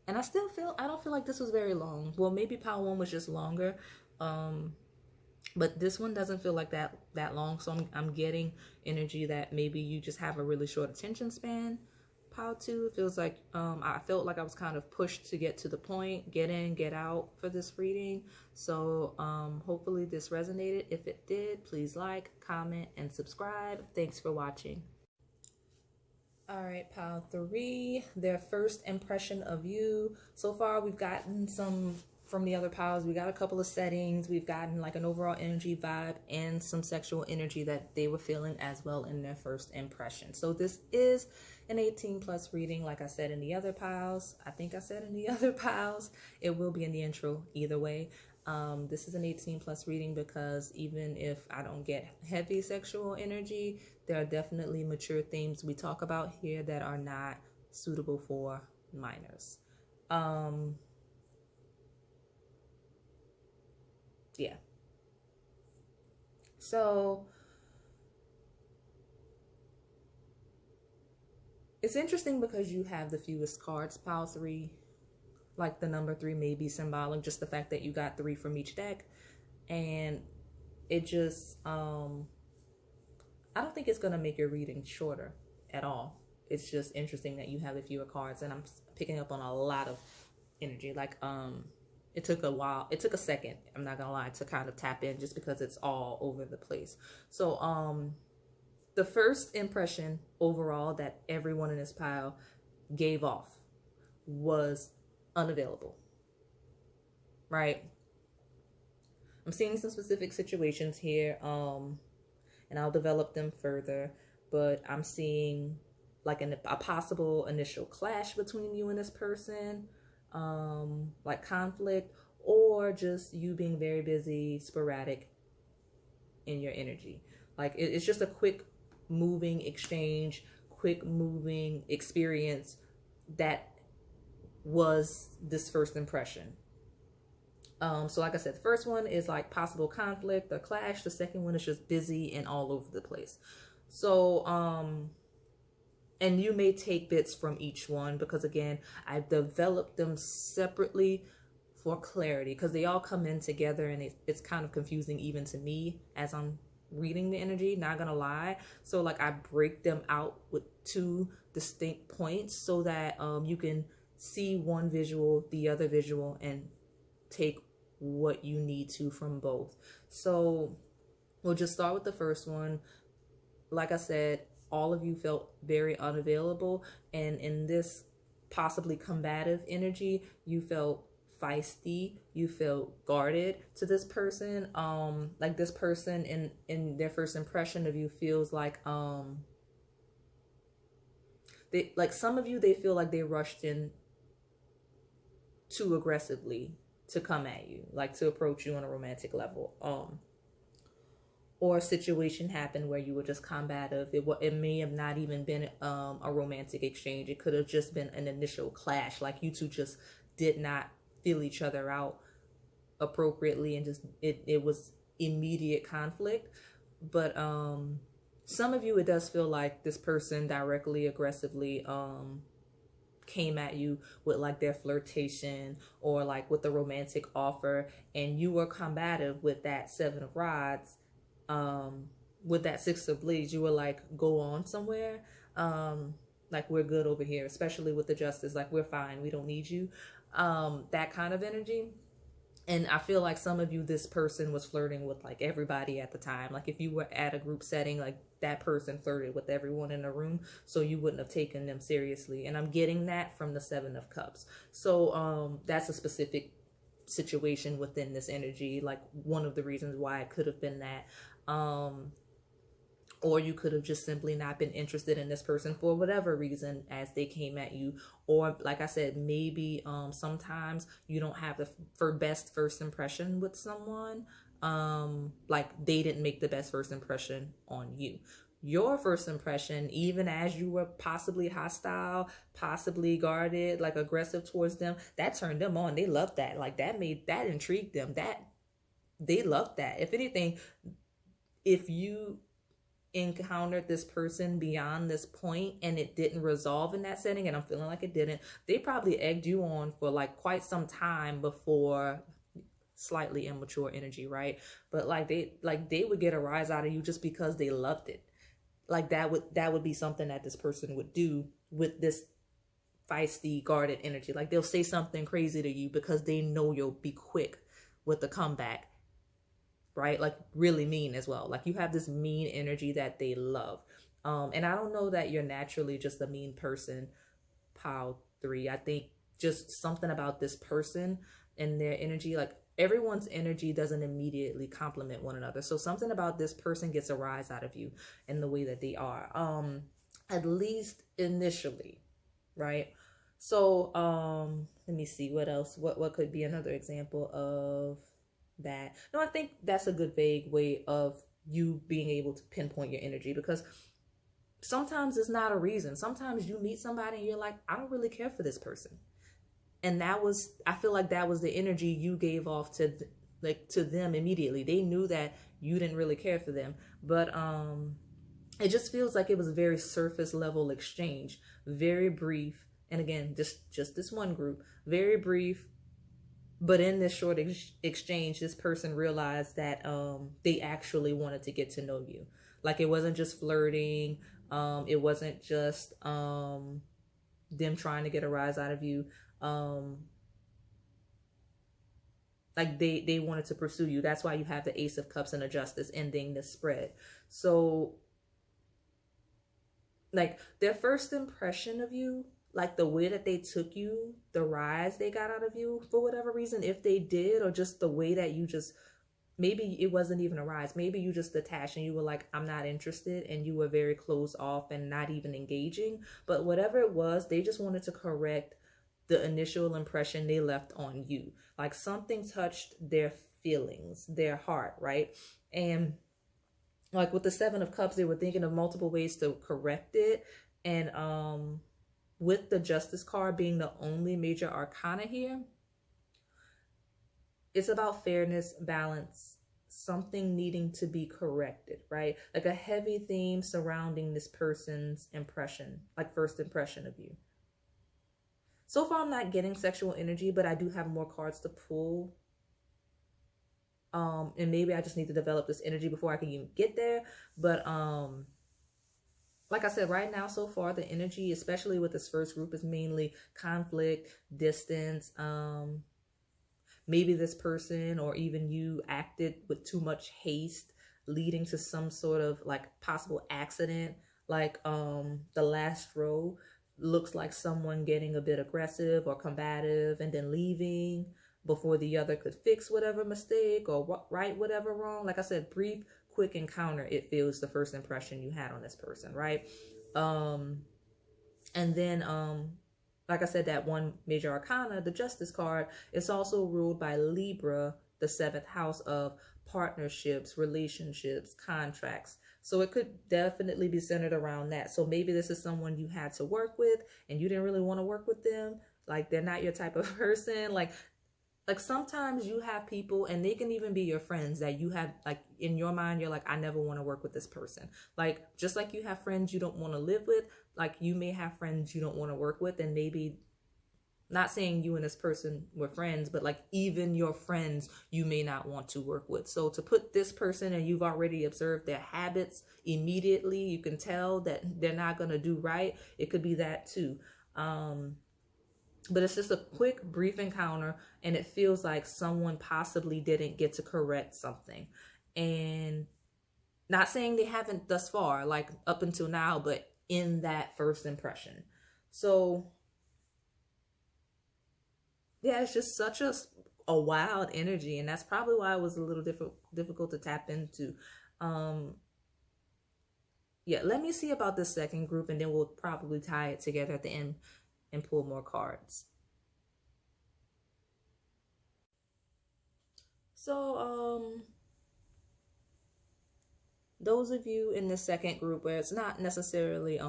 I don't feel like this was very long. Well, maybe pile 1 was just longer. But this one doesn't feel like that long. So I'm getting energy that maybe you just have a really short attention span. Pile 2, it feels like I felt like I was kind of pushed to get to the point, get in, get out for this reading. So hopefully this resonated. If it did, please like, comment, and subscribe. Thanks for watching. All right, pile 3, their first impression of you. So far, we've gotten some from the other piles. We got a couple of settings. We've gotten like an overall energy vibe and some sexual energy that they were feeling as well in their first impression. So this is an 18+ reading, like I said in the other piles. I think I said in the other piles. It will be in the intro either way. This is an 18+ reading because even if I don't get heavy sexual energy, there are definitely mature themes we talk about here that are not suitable for minors. Yeah. So it's interesting because you have the fewest cards, pile 3. Like the number 3 may be symbolic, just the fact that you got 3 from each deck. And it just, I don't think it's going to make your reading shorter at all. It's just interesting that you have the fewer cards, and I'm picking up on a lot of energy. Like, it took a while. It took a second, I'm not going to lie, to kind of tap in just because it's all over the place. So, the first impression overall that everyone in this pile gave off was unavailable, right? I'm seeing some specific situations here, and I'll develop them further, but I'm seeing like a possible initial clash between you and this person, like conflict, or just you being very busy, sporadic in your energy. Like it's just a quick moving exchange, quick moving experience that was this first impression. So like I said, the first one is like possible conflict or clash. The second one is just busy and all over the place. So, and you may take bits from each one because again, I've developed them separately for clarity because they all come in together and it's kind of confusing even to me as I'm reading the energy, not gonna lie. So like I break them out with 2 distinct points so that you can see one visual, the other visual, and take what you need to from both. So we'll just start with the first one. Like I said, all of you felt very unavailable. And in this possibly combative energy, you felt feisty, you felt guarded to this person. Like this person in their first impression of you feels like they, like some of you, they feel like they rushed in too aggressively to come at you, like to approach you on a romantic level. Or a situation happened where you were just combative. It may have not even been a romantic exchange. It could have just been an initial clash, like you two just did not feel each other out appropriately, and just it was immediate conflict. But some of you, it does feel like this person directly, aggressively came at you with like their flirtation or like with the romantic offer, and you were combative with that Seven of Rods. With that Six of Blades, you were like, go on somewhere. Like, we're good over here, especially with the Justice, like, we're fine, we don't need you. That kind of energy. And I feel like some of you, this person was flirting with like everybody at the time. Like if you were at a group setting, like that person flirted with everyone in the room, so you wouldn't have taken them seriously. And I'm getting that from the Seven of Cups. So that's a specific situation within this energy, like one of the reasons why it could have been that. Or you could have just simply not been interested in this person for whatever reason as they came at you. Or like I said, maybe sometimes you don't have the best first impression with someone. Like they didn't make the best first impression on you. Your first impression, even as you were possibly hostile, possibly guarded, like aggressive towards them, that turned them on. They loved that. Like that intrigued them. That they loved that. If anything, if you encountered this person beyond this point and it didn't resolve in that setting, and I'm feeling like it didn't, they probably egged you on for like quite some time before. Slightly immature energy, right? But like they would get a rise out of you just because they loved it. Like that would be something that this person would do with this feisty, guarded energy. Like they'll say something crazy to you because they know you'll be quick with the comeback, right? Like really mean as well. Like you have this mean energy that they love. And I don't know that you're naturally just a mean person, pile 3. I think just something about this person and their energy, like everyone's energy doesn't immediately complement one another. So something about this person gets a rise out of you in the way that they are, at least initially, right? So let me see what else, what could be another example of that. No, I think that's a good vague way of you being able to pinpoint your energy, because sometimes it's not a reason. Sometimes you meet somebody and you're like, I don't really care for this person. And I feel like that was the energy you gave off to them immediately. They knew that you didn't really care for them, but it just feels like it was a very surface level exchange, very brief. And again, just this one group, very brief. But in this short exchange, this person realized that they actually wanted to get to know you. Like it wasn't just flirting. It wasn't just them trying to get a rise out of you. Like they wanted to pursue you. That's why you have the Ace of Cups and the Justice ending the spread. So like their first impression of you, like the way that they took you, the rise they got out of you for whatever reason, if they did, or just the way that you just, maybe it wasn't even a rise. Maybe you just detached and you were like, I'm not interested. And you were very closed off and not even engaging. But whatever it was, they just wanted to correct the initial impression they left on you. Like something touched their feelings, their heart, right? And like with the Seven of Cups, they were thinking of multiple ways to correct it. And with the Justice card being the only major arcana here, it's about fairness, balance, something needing to be corrected, right? Like a heavy theme surrounding this person's impression, like first impression of you. So far, I'm not getting sexual energy, but I do have more cards to pull. And maybe I just need to develop this energy before I can even get there. But like I said, right now, so far, the energy, especially with this first group, is mainly conflict, distance. Maybe this person or even you acted with too much haste, leading to some sort of like possible accident. Like the last row looks like someone getting a bit aggressive or combative and then leaving before the other could fix whatever mistake or right whatever wrong. Like I said, brief, quick encounter, it feels the first impression you had on this person, right? And then like I said, that one major arcana, the Justice card, it's also ruled by Libra, the seventh house of partnerships, relationships, contracts. So it could definitely be centered around that. So maybe this is someone you had to work with and you didn't really want to work with them. Like they're not your type of person. Like sometimes you have people, and they can even be your friends, that you have, like in your mind, you're like, I never want to work with this person. Like just like you have friends you don't want to live with, like you may have friends you don't want to work with. And maybe, not saying you and this person were friends, but like even your friends you may not want to work with. So to put this person, and you've already observed their habits immediately, you can tell that they're not going to do right. It could be that too. But it's just a quick, brief encounter, and it feels like someone possibly didn't get to correct something. And not saying they haven't thus far, like up until now, but in that first impression. So yeah, it's just such a wild energy, and that's probably why it was a little difficult to tap into. Yeah, let me see about this second group, and then we'll probably tie it together at the end and pull more cards. So those of you in the second group where it's not necessarily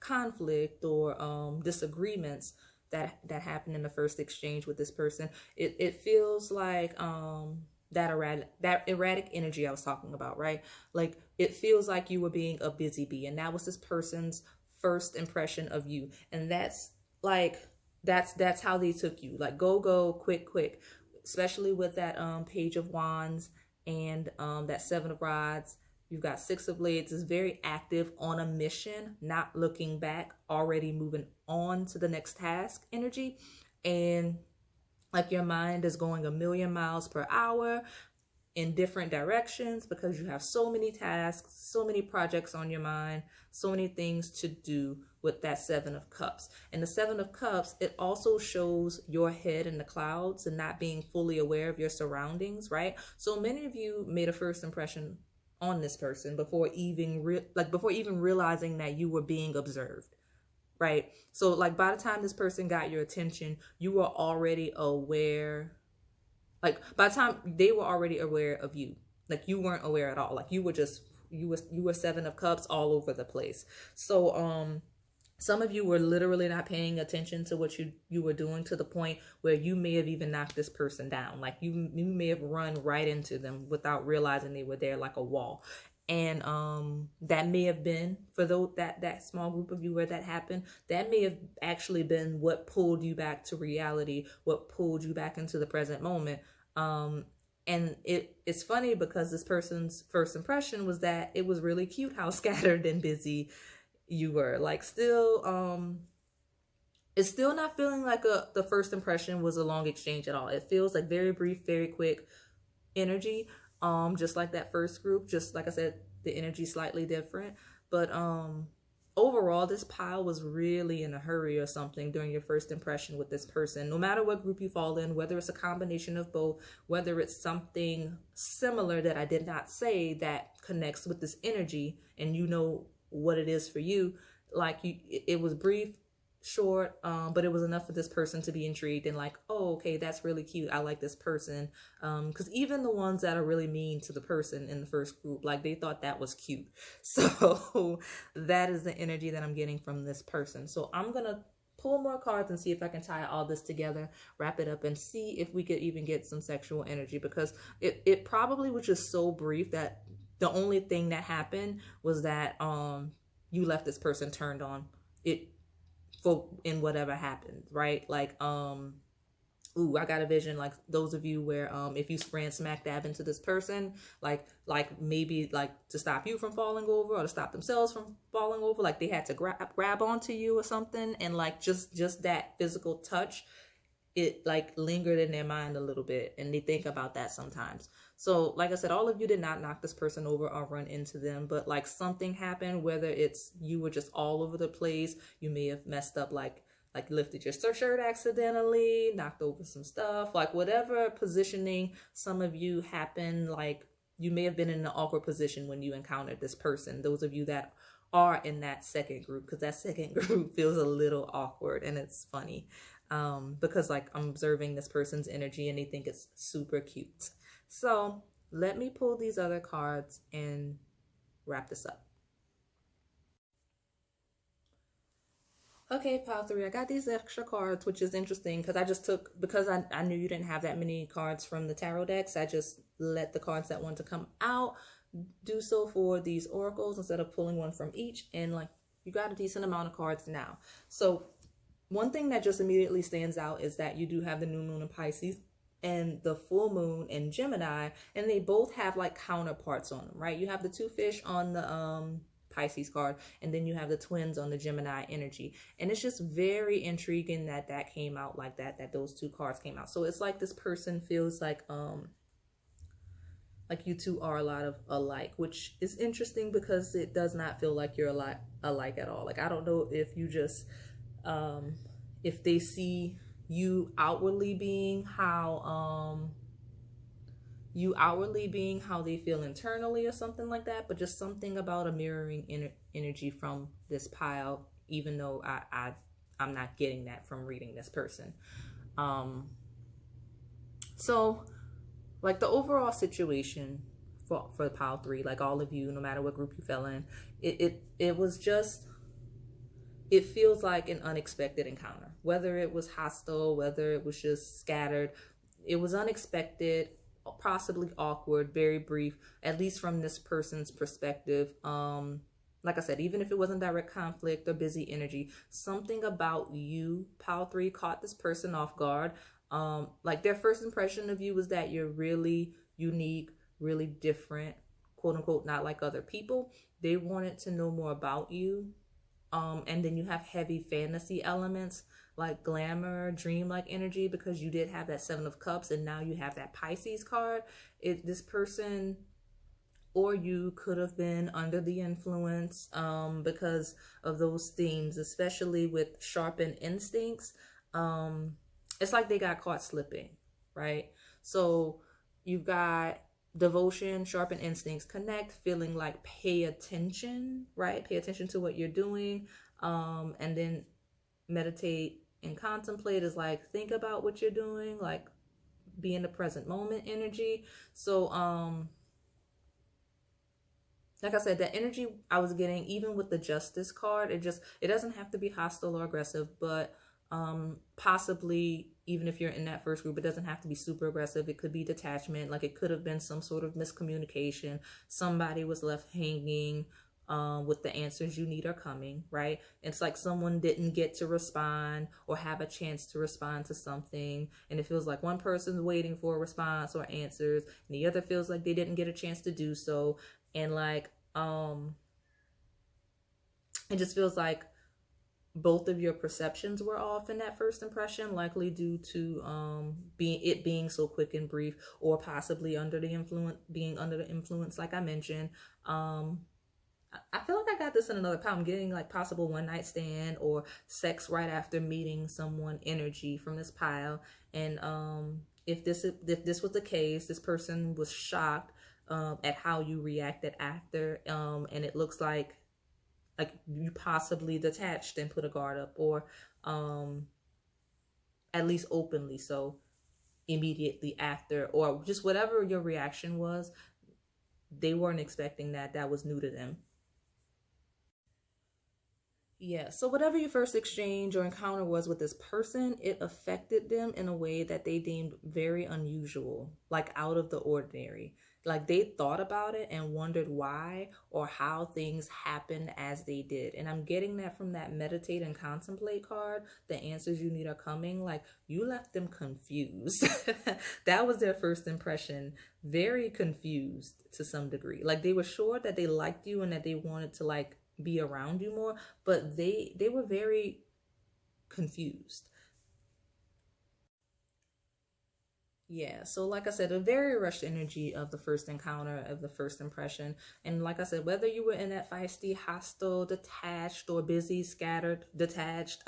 conflict or disagreements that happen in the first exchange with this person, it feels like that erratic energy I was talking about, right? Like it feels like you were being a busy bee, and that was this person's first impression of you. And that's like that's how they took you, like go quick, especially with that Page of Wands and that Seven of Rods. You've got Six of Blades, is very active, on a mission, not looking back, already moving on to the next task energy. And like your mind is going a million miles per hour in different directions because you have so many tasks, so many projects on your mind, so many things to do with that Seven of Cups. And the Seven of Cups, it also shows your head in the clouds and not being fully aware of your surroundings, right? So many of you made a first impression on this person before even realizing that you were being observed, right? So like by the time this person got your attention, you were already aware. Like by the time they were already aware of you, like you weren't aware at all. Like you were Seven of Cups all over the place. So some of you were literally not paying attention to what you were doing, to the point where you may have even knocked this person down. Like you may have run right into them without realizing they were there, like a wall. And that may have been, for that small group of you where that happened, that may have actually been what pulled you back to reality, what pulled you back into the present moment. And it's funny because this person's first impression was that it was really cute how scattered and busy you were. Like still, it's still not feeling like the first impression was a long exchange at all. It feels like very brief, very quick energy. Just like that first group, just like I said, the energy slightly different. But overall, this pile was really in a hurry or something during your first impression with this person. No matter what group you fall in, whether it's a combination of both, whether it's something similar that I did not say that connects with this energy, and you know what it is for you, like it was brief, short, but it was enough for this person to be intrigued and like, oh, okay, that's really cute, I like this person. Because even the ones that are really mean to the person in the first group, like they thought that was cute. So that is the energy that I'm getting from this person. So I'm gonna pull more cards and see if I can tie all this together, wrap it up, and see if we could even get some sexual energy, because it probably was just so brief that the only thing that happened was that you left this person turned on it in whatever happened, right? Like ooh, I got a vision, like those of you where if you ran smack dab into this person, like maybe like to stop you from falling over or to stop themselves from falling over, like they had to grab onto you or something, and like just that physical touch, it like lingered in their mind a little bit, and they think about that sometimes. So like I said, all of you did not knock this person over or run into them, but like something happened, whether it's you were just all over the place, you may have messed up, like lifted your shirt accidentally, knocked over some stuff, like whatever positioning some of you happened, like you may have been in an awkward position when you encountered this person. Those of you that are in that second group, because that second group feels a little awkward, and it's funny because like I'm observing this person's energy and they think it's super cute. So let me pull these other cards and wrap this up. Okay, pile 3, I got these extra cards, which is interesting because I just took, because I knew you didn't have that many cards from the tarot decks, I just let the cards that want to come out do so for these oracles instead of pulling one from each. And like, you got a decent amount of cards now. So one thing that just immediately stands out is that you do have the new moon in Pisces and the full moon in Gemini, and they both have like counterparts on them, right? You have the 2 fish on the Pisces card, and then you have the twins on the Gemini energy. And it's just very intriguing that that came out like that those 2 cards came out. So it's like this person feels like you two are a lot of alike, which is interesting because it does not feel like you're a lot alike at all. Like, I don't know if you just if they see you outwardly being how they feel internally or something like that, but just something about a mirroring energy from this pile, even though I'm not getting that from reading this person. So like the overall situation for pile 3, like all of you, no matter what group you fell in, it was just, it feels like an unexpected encounter, whether it was hostile, whether it was just scattered. It was unexpected, possibly awkward, very brief, at least from this person's perspective. Like I said, even if it wasn't direct conflict or busy energy, something about you, pile 3, caught this person off guard. Like their first impression of you was that you're really unique, really different, quote unquote, not like other people. They wanted to know more about you. And then you have heavy fantasy elements like glamour, dreamlike energy, because you did have that 7 of Cups and now you have that Pisces card. This person or you could have been under the influence because of those themes, especially with sharpened instincts. It's like they got caught slipping, right? So you've got devotion, sharpen instincts, connect, feeling like pay attention, right? Pay attention to what you're doing. And then meditate and contemplate is like think about what you're doing, like be in the present moment energy. So like I said, that energy I was getting, even with the Justice card, it doesn't have to be hostile or aggressive, but possibly even if you're in that first group, it doesn't have to be super aggressive. It could be detachment. Like it could have been some sort of miscommunication. Somebody was left hanging with the answers you need are coming, right? It's like someone didn't get to respond or have a chance to respond to something, and it feels like one person's waiting for a response or answers and the other feels like they didn't get a chance to do so. And like it just feels like both of your perceptions were off in that first impression, likely due to being so quick and brief, or possibly being under the influence, like I mentioned. I feel like I got this in another pile. I'm getting like possible one night stand or sex right after meeting someone energy from this pile. And if this was the case, this person was shocked at how you reacted after, and it looks like you possibly detached and put a guard up, or at least openly so immediately after, or just whatever your reaction was, they weren't expecting that. That was new to them. Yeah, so whatever your first exchange or encounter was with this person, it affected them in a way that they deemed very unusual, like out of the ordinary. Like they thought about it and wondered why or how things happened as they did. And I'm getting that from that meditate and contemplate card. The answers you need are coming. Like you left them confused. That was their first impression. Very confused to some degree. Like they were sure that they liked you and that they wanted to like be around you more, but they were very confused. Yeah, so like I said, a very rushed energy of the first encounter, of the first impression. And like I said, whether you were in that feisty, hostile, detached, or busy, scattered, detached,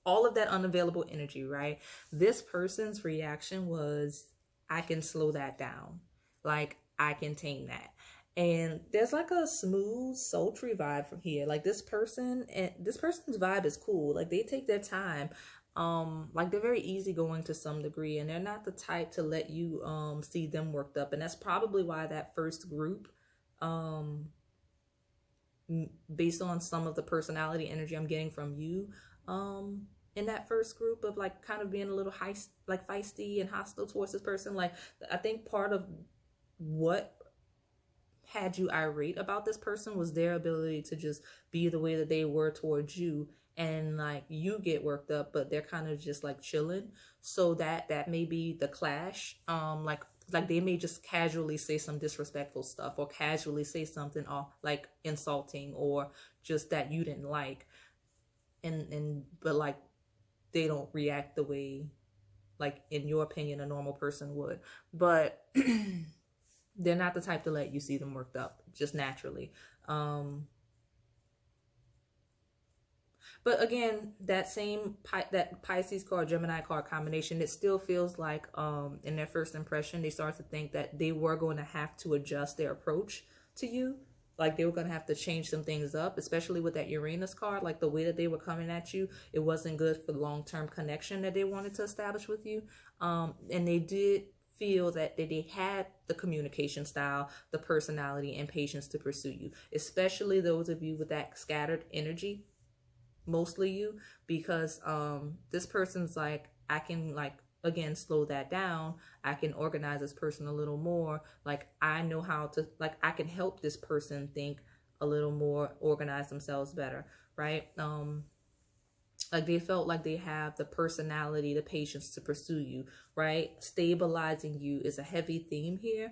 all of that unavailable energy, right? This person's reaction was, I can slow that down. Like, I can tame that. And there's like a smooth, sultry vibe from here. Like this person's vibe is cool. Like they take their time, like they're very easygoing to some degree, and they're not the type to let you see them worked up. And that's probably why that first group, um based on some of the personality energy I'm getting from you, in that first group of like kind of being a little high, like feisty and hostile towards this person, like I think part of what had you irate about this person was their ability to just be the way that they were towards you, and like you get worked up but they're kind of just like chilling. So that may be the clash. Like they may just casually say some disrespectful stuff, or casually say something like insulting, or just that you didn't like, and but like they don't react the way, like in your opinion, a normal person would. But they're not the type to let you see them worked up just naturally. But again, that Pisces card, Gemini card combination, it still feels like in their first impression, they start to think that they were going to have to adjust their approach to you. Like they were going to have to change some things up, especially with that Uranus card. Like the way that they were coming at you, it wasn't good for the long-term connection that they wanted to establish with you. And they did feel that they had the communication style, the personality, and patience to pursue you, especially those of you with that scattered energy, mostly you, because this person's like, I can, like, again, slow that down. I can organize this person a little more. Like I know how to, like I can help this person think a little more, organize themselves better, right? Like they felt like they have the personality, the patience to pursue you, right? Stabilizing you is a heavy theme here,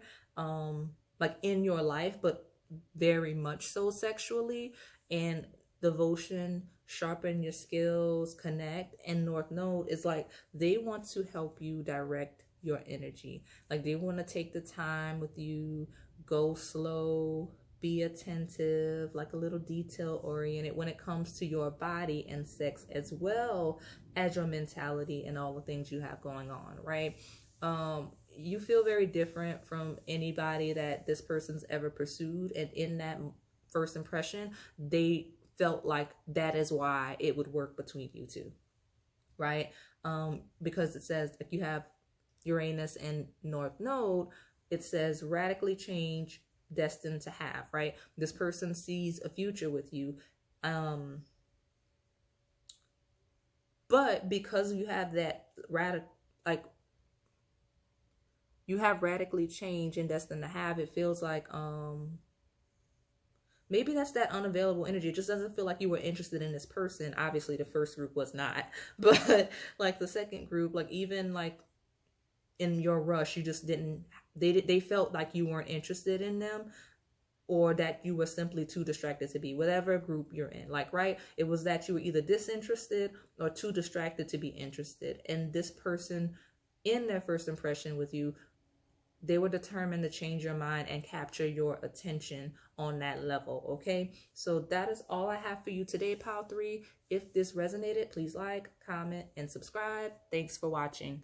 like in your life, but very much so sexually. And devotion, sharpen your skills, connect, and North Node is like they want to help you direct your energy. Like they want to take the time with you, go slow, be attentive, like a little detail oriented when it comes to your body and sex, as well as your mentality and all the things you have going on, right? You feel very different from anybody that this person's ever pursued, and in that first impression, they felt like that is why it would work between you two, right? Because it says, like, you have Uranus and North Node, it says radically change, destined to have, right? This person sees a future with you, but because you have that you have radically change and destined to have, it feels like maybe that's that unavailable energy. It just doesn't feel like you were interested in this person. Obviously the first group was not, but like the second group, like even like in your rush, you just didn't, they felt like you weren't interested in them, or that you were simply too distracted to be, whatever group you're in. Like, right, it was that you were either disinterested or too distracted to be interested. And this person, in their first impression with you, they were determined to change your mind and capture your attention on that level. Okay, so that is all I have for you today, Pile 3. If this resonated, please like, comment, and subscribe. Thanks for watching.